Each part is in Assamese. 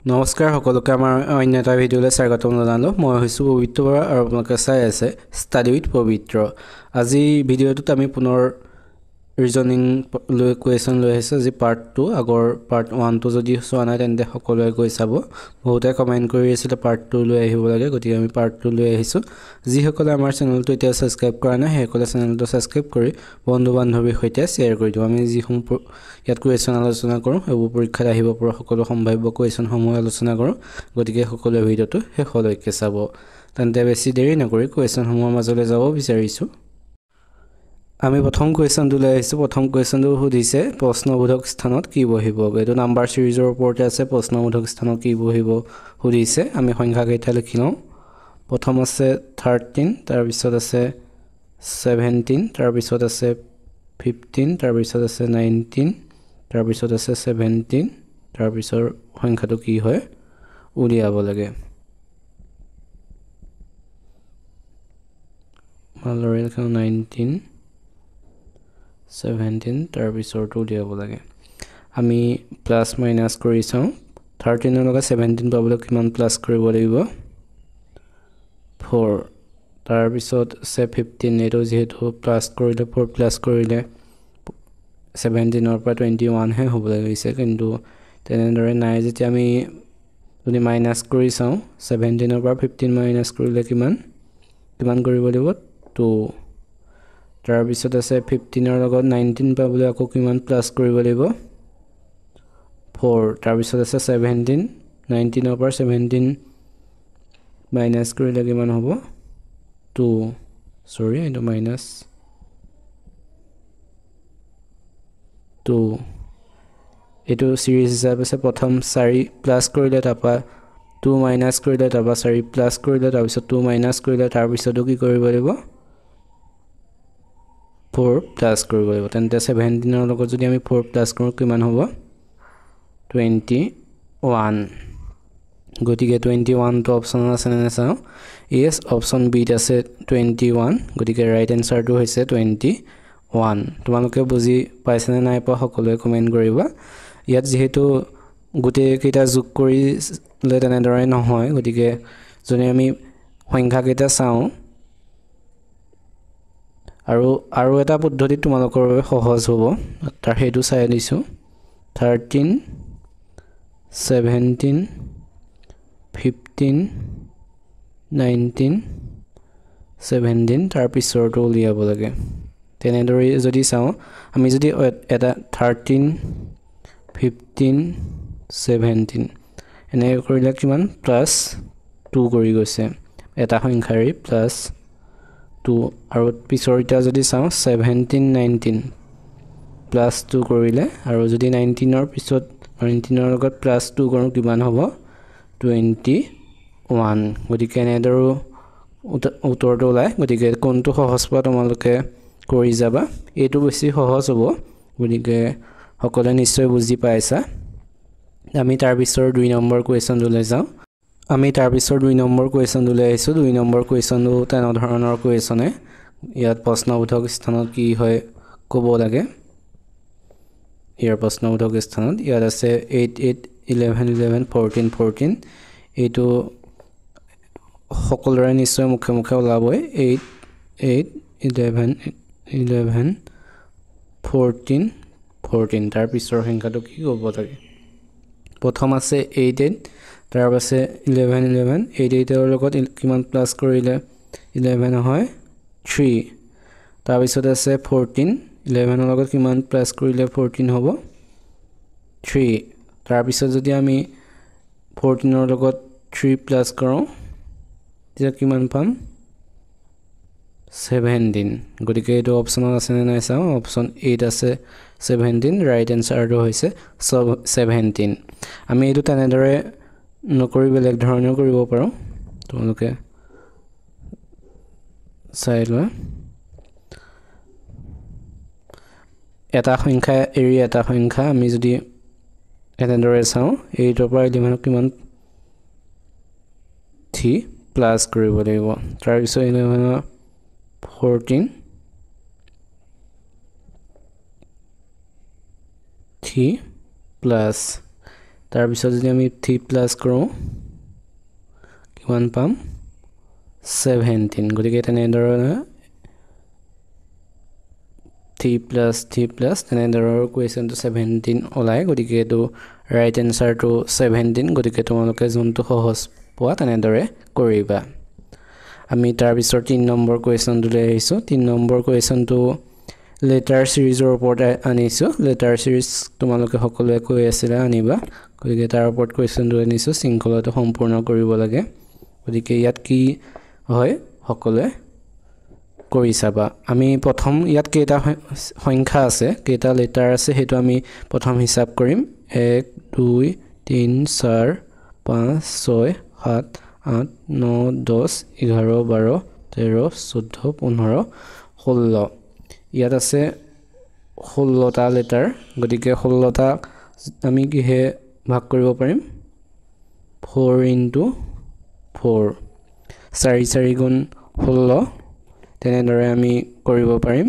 নমস্কাৰ সকলোকে আমাৰ অন্য এটা ভিডিঅ'লৈ স্বাগতম জনালোঁ। মই হৈছোঁ পবিত্ৰ বৰা আৰু আপোনালোকে চাই আছে ষ্টাডি উইথ পবিত্ৰ। আজি ভিডিঅ'টোত আমি পুনৰ ৰিজনিং লৈ কুৱেশ্যন লৈ আহিছোঁ। আজি পাৰ্ট 2, আগৰ পাৰ্ট 1টো যদি চোৱা নাই তেন্তে সকলোৱে গৈ চাব। বহুতে কমেণ্ট কৰি আছিলে পাৰ্ট 2 লৈ আহিব লাগে, গতিকে আমি পাৰ্ট 2 লৈ আহিছোঁ। যিসকলে আমাৰ চেনেলটো এতিয়া ছাবস্ক্ৰাইব কৰা নাই সেইসকলে চেনেলটো ছাবস্ক্ৰাইব কৰি বন্ধু বান্ধৱীৰ সৈতে শ্বেয়াৰ কৰি দিওঁ। আমি যিসমূহ ইয়াত কুৱেশ্যন আলোচনা কৰোঁ সেইবোৰ পৰীক্ষাত আহিব পৰা সকলো সম্ভাৱ্য কুৱেশ্যনসমূহ আলোচনা কৰোঁ, গতিকে সকলোৱে ভিডিঅ'টো শেষলৈকে চাব। তেন্তে বেছি দেৰি নকৰি কুৱেশ্যনসমূহৰ মাজলৈ যাব বিচাৰিছোঁ। আমি প্ৰথম কুৱেশ্যনটো লৈ আহিছোঁ। প্ৰথম কুৱেশ্যনটো সুধিছে প্ৰশ্নবোধক স্থানত কি বহিব। এইটো নাম্বাৰ ছিৰিজৰ ওপৰতে আছে। প্ৰশ্নবোধক স্থানত কি বহিব সুধিছে। আমি সংখ্যাকেইটা লিখি লওঁ। প্ৰথম আছে 13, তাৰপিছত আছে 17, তাৰপিছত আছে 15, তাৰপিছত আছে 19, তাৰপিছত আছে 17, তাৰপিছৰ সংখ্যাটো কি হয় উলিয়াব লাগে। ভালদৰে লিখোঁ 19, 17, তাৰপিছৰটো উলিয়াব লাগে। আমি প্লাছ মাইনাছ কৰি চাওঁ। 13ৰ লগত 17 পাবলৈ কিমান প্লাছ কৰিব লাগিব? 4। তাৰপিছত আছে 15, এইটো যিহেতু প্লাছ কৰিলে 4 প্লাছ কৰিলে 17ৰ পৰা 21হে হ'ব লাগিছে, কিন্তু তেনেদৰে নাই। যেতিয়া আমি যদি মাইনাছ কৰি চাওঁ 17ৰ পৰা 15 মাইনাছ কৰিলে কিমান কৰিব লাগিব? 2। তাৰপিছত আছে 15ৰ লগত 19 পাবলৈ আকৌ কিমান প্লাছ কৰিব লাগিব? 4। তাৰপিছত আছে 17, 19ৰ পৰা 17 মাইনাছ কৰিলে কিমান হ'ব? 2। চৰি, এইটো মাইনাছ 2। এইটো ছিৰিজ হিচাপে আছে। প্ৰথম 4 প্লাছ কৰিলে, তাৰপৰা 2 মাইনাছ কৰিলে, তাৰপৰা 4 প্লাছ কৰিলে, তাৰপিছত 2 মাইনাছ কৰিলে, তাৰপিছতো কি কৰিব লাগিব? 4 প্লাছ কৰিব লাগিব। তেন্তে 17ৰ লগত যদি আমি 4 প্লাছ কৰোঁ কিমান হ'ব? 21। গতিকে 21টো অপশ্যনত আছেনে নাচাওঁ? য়েছ, অপশ্যন বিত আছে 21। গতিকে ৰাইট এনচাৰটো হৈছে 21। তোমালোকে বুজি পাইছেনে নাই পোৱা সকলোৱে কমেণ্ট কৰিবা। ইয়াত যিহেতু গোটেইকেইটা যোগ কৰিলে তেনেদৰে নহয়, গতিকে যদি আমি সংখ্যাকেইটা চাওঁ আৰু এটা পদ্ধতি তোমালোকৰ বাবে সহজ হ'ব, তাৰ সেইটো চাই দিছোঁ। 13, 17, 15, 19, 17, তাৰপিছৰটো উলিয়াব লাগে। তেনেদৰে যদি চাওঁ, আমি যদি এটা 13, 15, 17 এনেকৈ কৰিলে কিমান? প্লাছ 2 কৰি গৈছে এটা সংখ্যাৰে, প্লাছ 2। আৰু পিছৰটা যদি চাওঁ 17, 19 প্লাছ 2 কৰিলে, আৰু যদি 19ৰ পিছত 19ৰ লগত প্লাছ 2 কৰোঁ কিমান হ'ব? 21। গতিকে এনেদৰেও উত্তৰটো ওলায়। গতিকে কোনটো সহজ পোৱা তোমালোকে কৰি যাবা। এইটো বেছি সহজ হ'ব, গতিকে সকলোৱে নিশ্চয় বুজি পাইছা। আমি তাৰপিছৰ 2 নম্বৰ কুৱেশ্যনটোলৈ যাওঁ। আমি তাৰপিছৰ 2 নম্বৰ কুৱেশ্যনটোলৈ আহিছোঁ। 2 নম্বৰ কুৱেশ্যনটো তেনেধৰণৰ কুৱেশ্যনে। ইয়াত প্ৰশ্নবোধক স্থানত কি হয় ক'ব লাগে। ইয়াৰ প্ৰশ্নবোধক স্থানত ইয়াত আছে 8, 8, 11, 11, 14, 14। এইটো সকলোৰে নিশ্চয় মুখে মুখে ওলাবই। 8, 8, 11, 11, 14, 14। তাৰ পিছৰ সংখ্যাটো কি ক'ব লাগে? প্ৰথম আছে 8, 8, তাৰপিছত আছে 11, 11। 8, 8ৰ লগত কিমান প্লাছ কৰিলে 11 হয়? 3। তাৰপিছত আছে 14, 11ৰ লগত কিমান প্লাছ কৰিলে 14 হ'ব? 3। তাৰপিছত যদি আমি 14ৰ লগত 3 প্লাছ কৰোঁ তেতিয়া কিমান পাম? 17। গতিকে এইটো অপশ্যনত আছেনে নাই চাওঁ। অপশ্যন 8 আছে 17। ৰাইট এনচাৰটো হৈছে 17। আমি এইটো তেনেদৰে নকৰি বেলেগ ধৰণেও কৰিব পাৰোঁ, তোমালোকে চাই লোৱা। এটা সংখ্যা এৰি এটা সংখ্যা আমি যদি এনেদৰে চাওঁ, 8ৰ পৰা 11 কিমান 3 প্লাছ কৰিব লাগিব। তাৰপিছত 11ৰ 14, 3 প্লাছ, তাৰ পিছত যদি আমি 3 প্লাস কৰো কিমান পাম 17 গতিকে তেনেদৰে 3 plus তেনেদৰে কুৱেশ্যনটো 17 ওলাই গতিকে এটো ৰাইট এনসাৰটো 17 গতিকে তোমালোকে যোনটো সহজ পোৱা তেনেদৰে কৰিবা আমি তাৰ পিছত 3 নম্বৰ কুৱেশ্যনটো আহিছো 3 নম্বৰ কুৱেশ্যনটো লেটাৰ সিৰিজৰ ওপৰত আনিছো লেটাৰ সিৰিজ তোমালোকে সকলোৱে কৈ আছিল আনিবা গতিকে তাৰ ওপৰত কুৱেশ্যনটো আনিছো শৃংখলাটো সম্পূৰ্ণ কৰিব লাগে গতিকে ইয়াত কি হয় সকলোৱে কৰি চাবা আমি প্ৰথম ইয়াত কেইটা সংখ্যা আছে কেইটা লেটাৰ আছে হেতু আমি প্ৰথম হিসাব কৰিম 1 2 3 4 5 6 7 8 9 10 11 12 13 14 15 16 ইয়াত আছে 16টা লেটাৰ গতিকে 16টা আমি কিহে ভাগ কৰিব পাৰিম 4 into 4 4 4 গুণ 16 তেনেদৰে আমি কৰিব পাৰিম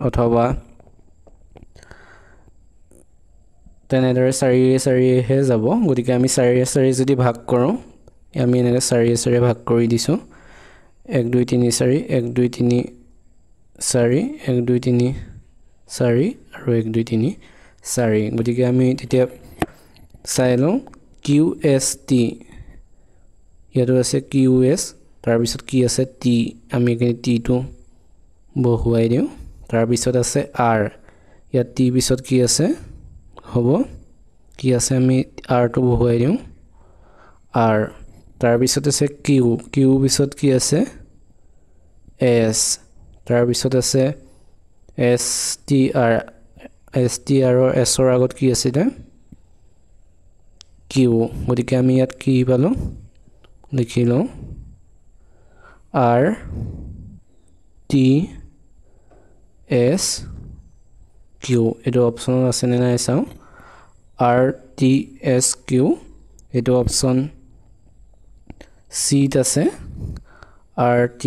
অথবা তেনেদৰে 4 4 হে যাব গতিকে আমি 4 4 যদি ভাগ কৰো আমি এনেকৈ 4 4 ভাগ কৰি দিছো 1 2 3 4 1 2 3 4 1 2 3 4 আৰু 1 2 3 4 গতিকে আমি তেতিয়া চাই লওঁ QST ইয়াতো আছে QS তাৰ পিছত কি আছে T আমি এখানে T টো বহুৱাই দিও তাৰ পিছত আছে R ইয়াত T পিছত কি আছে হ'ব কি আছে আমি R টো বহুৱাই দিও R তাৰ পিছত আছে Q Q পিছত কি আছে S তাৰ পিছত আছে STR STR আৰু S ৰ আগত কি আছে এটা Q গতিকে আমি ইয়াত কি পালো লিখিলো R T S Q এটো অপচন আছে নে নাই চাও R T S Q এটো অপচন C ত আছে R T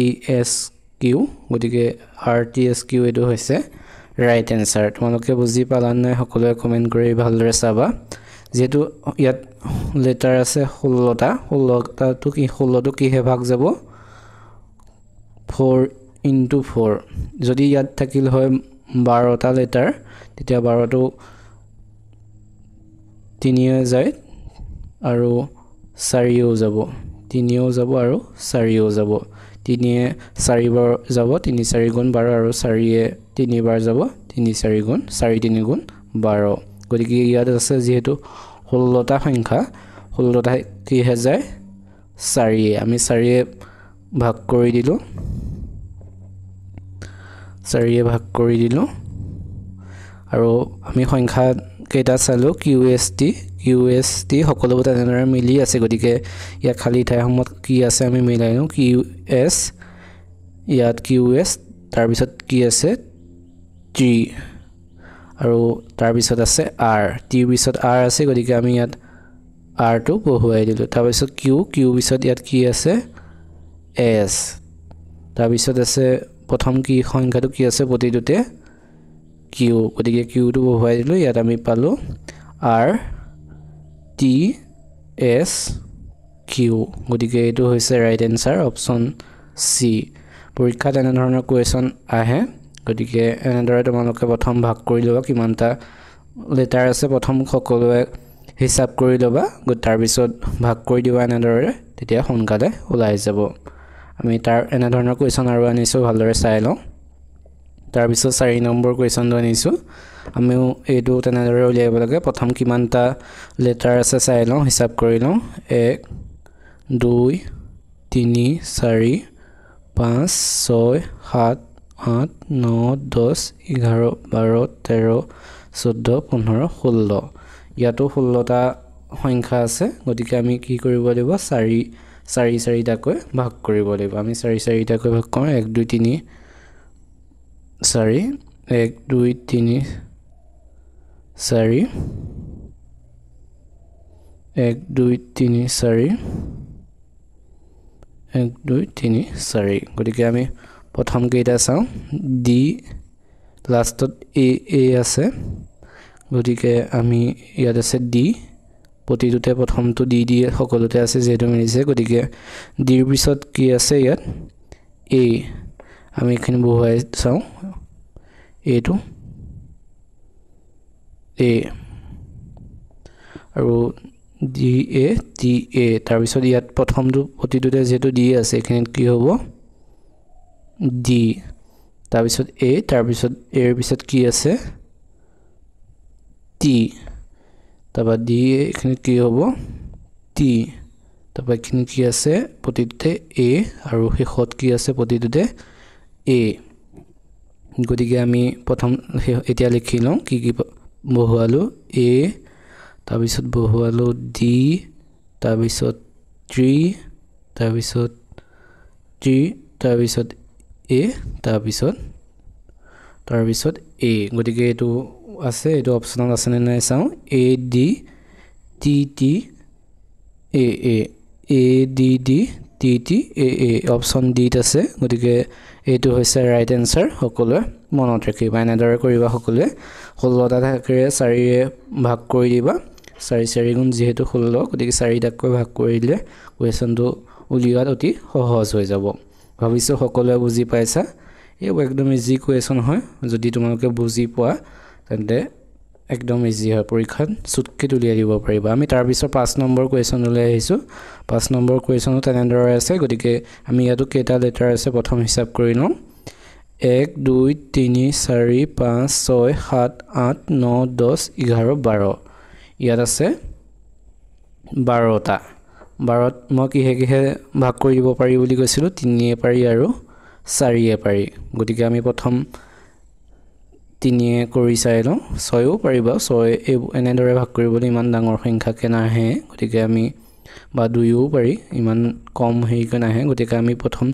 S Q গতিকে R T S Q এটো হৈছে ৰাইট এনসাৰ তোমালোকে বুজি পালা নাই সকলোৱে কমেন্ট কৰি ভালদৰে চাবা যেটো ইয়াত লেটাৰ আছে 16টা 16টা তো কি 16 তো কিহে ভাগ যাব 4 into 4 যদি ইয়াত থাকিল হয় 12টা লেটাৰ তেতিয়া 12 টো 3 এ যায় আৰু 4 এও যাব 3 এও যাব আৰু 4 এও যাব 3 এ 4 বাৰ যাব 3 4 গুণ 12 আৰু 4 এ 3 বাৰ যাব 3 4 গুণ 4 3 গুণ 12 গতিকে ইয়াত আছে যেহেতু 16টা সংখ্যা 16টা কি হে যায় 4 এ আমি 4 এ ভাগ কৰি দিলো 4 এ ভাগ কৰি দিলো আৰু আমি সংখ্যা কেইটা চালো QST সকলোবোৰ তেনেদৰে মিলি আছে গতিকে ইয়া খালি ঠাই সমত কি আছে আমি মিলাই লওঁ QS ইয়াত QS তাৰ পিছত কি আছে T আৰু তাৰ পিছত আছে R T পিছত R আছে গতিকে আমি ইয়াত R টো বহুৱাই দিলো তাৰ পিছত Q পিছত ইয়াত কি আছে S তাৰ পিছত আছে প্ৰথম কি সংখ্যাটো কি আছে প্ৰতিটোতে Q গতিকে Q টো বহুৱাই দিলো ইয়াত আমি পালো R T S Q গতিকে এটো হৈছে ৰাইট এনসাৰ অপচন C পৰীক্ষাত এনে ধৰণৰ কোৱেশ্চন আহে গতিকে এনেদৰে তোমালোকে প্ৰথম ভাগ কৰি লবা কিমানটা লেটাৰ আছে প্ৰথম সকলোৱে হিসাব কৰি লবা তাৰ পিছত ভাগ কৰি দিবা এনেদৰে তেতিয়া সোনকালে ওলাই যাব আমি তাৰ এনে ধৰণৰ কোৱেশ্চন আৰু আনিছো ভালদৰে চাই লওঁ তাৰ পিছত 4 নম্বৰ কোৱেশ্চনটো আনিছো আমি এটো তেনেদৰে উলিয়াব লাগে প্ৰথম কিমানটা লেটাৰ আছে চাই লওঁ হিসাব কৰি লওঁ 1 2 3 4 5 6 7 8 9 10 11 12 13 14 15 16 ইয়াতো 16টা সংখ্যা আছে গতিকে আমি কি কৰিব লাগিব 4 টাকৈ ভাগ কৰিব লাগিব আমি 4 টাকৈ ভাগ কৰোঁ 1 2 3 4 1 2 3 4 1 2 3 4 1 2 3 4 গতিকে আমি প্ৰথম কেইটা চাওঁ D লাষ্টত A আছে গতিকে আমি ইয়াত আছে D প্ৰতিটোতে প্ৰথমটো দি সকলোতে আছে যেহেতু মিলিছে গতিকে ডিৰ পিছত কি আছে ইয়াত এ আমি এখানে বহুৱাই চাওঁ এটো এ আৰু ডি এ টি এ তাৰ পিছত ইয়াত প্ৰথমটো প্ৰতিটোতে যেহেতু ডি আছে এখানে কি হ'ব ডি তাৰ পিছত এ তাৰ পিছত এৰ পিছত কি আছে টি তাবা ডি এখানে কি হ'ব টি তাবা এখানে কি আছে প্ৰতিটোতে এ আৰু শেষত কি আছে প্ৰতিটোতে এ গতিকে আমি প্ৰথম এতিয়া লিখি লওঁ কি বহুৱালো এ তাৰ পিছত বহুৱালো ডি তাৰ পিছত টি তাৰ পিছত টি তাৰ পিছত এ তাৰ পিছত এ গতিকে এটো আছে এটো অপচনাল আছে নে নাই চাওঁ A D T T A A A D D T T A A option ডিত আছে গতিকে এইটো হৈছে ৰাইট এনসাৰ সকলোৱে মনত ৰাখিবা এনেদৰে কৰিবা সকলোৱে 16টা থাকেৰে 4ৰে ভাগ কৰি দিবা 4 গুণ যেহেতু 16 গতিকে 4 টাকৈ ভাগ কৰি দিলে কোৱেশ্যনটো উলিওৱাত অতি সহজ হৈ যাব ভাবিছো সকলোৱে বুজি পাইছা এই একদম ইজি কোৱেশ্যন হয় যদি তোমালোকে বুজি পোৱা তেন্তে একদম ইজি হয় পৰীক্ষাত সুটকে তুলিয়াই দিব পাৰিবা আমি তাৰ পিছত 5 নম্বৰ কোৱেশ্যন লৈ আহিছো 5 নম্বৰ কোৱেশ্যনটো তেনেদৰে আছে গতিকে আমি ইয়াতো কেটা লেটাৰ আছে প্ৰথম হিচাপ কৰি লওঁ 1 2 3 4 5 6 7 8 9 10 11 12 ইয়াত আছে 12টা 12ত মই কিহে ভাগ কৰি দিব পাৰি বুলি কৈছিলো 3 এ পাৰি আৰু 4 এ পাৰি গতিকে আমি প্ৰথম 3 এ কৰি চাই লওঁ 6ও পাৰিবা 6 এনেদৰে ভাগ কৰিবলৈ ইমান ডাঙৰ সংখ্যা কে নাহে গতিকে আমি বা 2ও পাৰি ইমান কম হেৰিকে নাহে গতিকে আমি প্ৰথম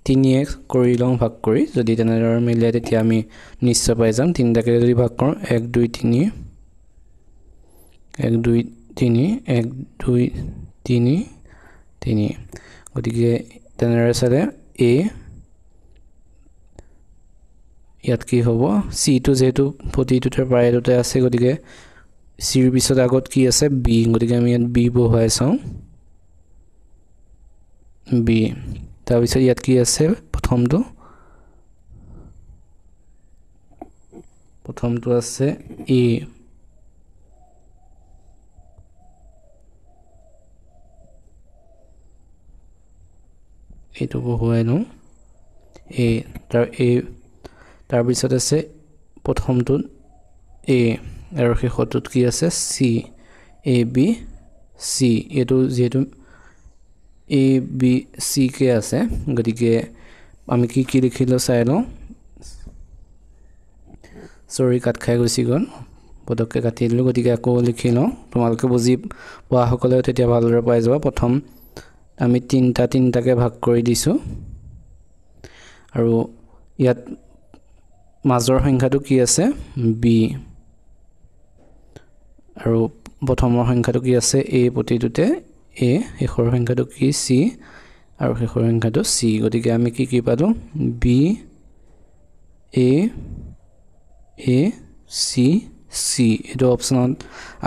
3 এ কৰি লওঁ ভাগ কৰি যদি তেনেদৰে মিলে তেতিয়া আমি নিশ্চয় পাই যাম 3টাকে যদি ভাগ কৰোঁ 1 2 3 1 2 3 1 2 3 3 গতিকে তেনেদৰে চালে এ ইয়াত কি হ'ব সি টু যেহেতু প্ৰতিটোতে প্ৰায়টোতে আছে গতিকে সিৰ পিছত আগত কি আছে বি গতিকে আমি ইয়াত বি বহুৱাই চাওঁ বি তাৰ পিছত ইয়াত কি আছে প্ৰথমটো আছে এ এইটো বহুৱাই লওঁ এ তাৰ পিছত আছে প্ৰথমটো এ আৰু শেষৰটোত কি আছে সি এ বি সি এটো যেহেতু এ বি সি কে আছে গতিকে আমি কি লিখিলো চাই লওঁ সৰি কাট খাই গৈছি গল পদকে কাটি দিলো গতিকে আকৌ লিখি লওঁ তোমালোকে বুজি পোৱা সকলে তেতিয়া ভালদৰে পাই যাবা প্ৰথম আমি তিনটাকে ভাগ কৰি দিছো আৰু ইয়াত মাজৰ সংখ্যাটো কি আছে বি আৰু প্ৰথমৰ সংখ্যাটো কি আছে এ প্ৰতিটোতে এ শেষৰ সংখ্যাটো কি সি আৰু শেষৰ সংখ্যাটো সি গতিকে আমি কি পালো বি এ এ সি সি এটো অপচনত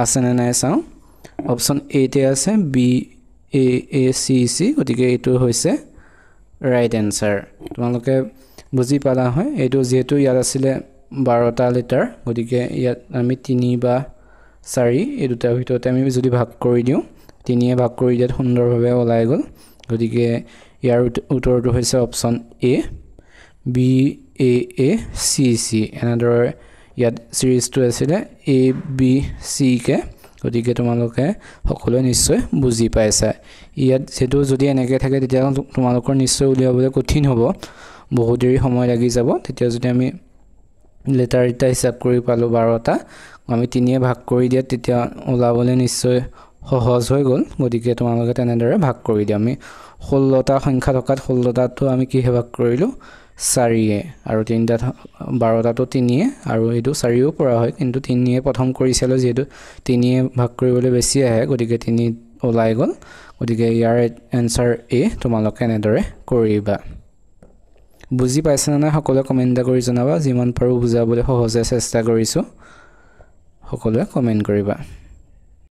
আছে নে নাই চাওঁ অপচন এ তে আছে বি এ এ সি সি গতিকে এইটো হৈছে ৰাইট এনসাৰ তোমালোকে বুজি পালা হয় এইটো যেহেতু ইয়াত আছিলে 12টা লেটাৰ গতিকে ইয়াত আমি 3 বা 4 এই দুটাৰ ভিতৰতে আমি যদি ভাগ কৰি দিওঁ 3 এ ভাগ কৰি দিয়াত সুন্দৰভাৱে ওলাই গ'ল গতিকে ইয়াৰ উত্তৰটো হৈছে option A B A A C সি এনেদৰে ইয়াত সিৰিজটো আছিলে এ বি সি কে গতিকে তোমালোকে সকলোৱে নিশ্চয় বুজি পাইছা ইয়াত যেটো যদি এনেকৈ থাকে তেতিয়া তোমালোকৰ নিশ্চয় উলিয়াবলৈ কঠিন হ'ব বহুত দেৰি সময় লাগি যাব তেতিয়া যদি আমি লেটাৰ এটা হিচাপ কৰি পালো 12টা আমি 3 এ ভাগ কৰি দিয়া তেতিয়া ওলাবলৈ নিশ্চয় সহজ হৈ গ'ল গতিকে তোমালোকে তেনেদৰে ভাগ কৰি দিয়া আমি 16টা সংখ্যা থকাত 16টাটো আমি কি ভাগ কৰিলো 4 এ আৰু 3টা 12টাটো 3 এ আৰু এইটো 4ও পৰা হয় কিন্তু 3 এ প্ৰথম কৰিছিল যেহেতু 3 এ ভাগ কৰিবলৈ বেছি আহে গতিকে 3 ওলাই গ'ল গতিকে ইয়াৰ এনসাৰ এ তোমালোকে এনেদৰে কৰিবা বুজি পাইছা না সকলোৱে কমেন্ট কৰি জনাবা যিমান পাৰো বুজাবলৈ সহজে চেষ্টা কৰিছো সকলোৱে কমেন্ট কৰিবা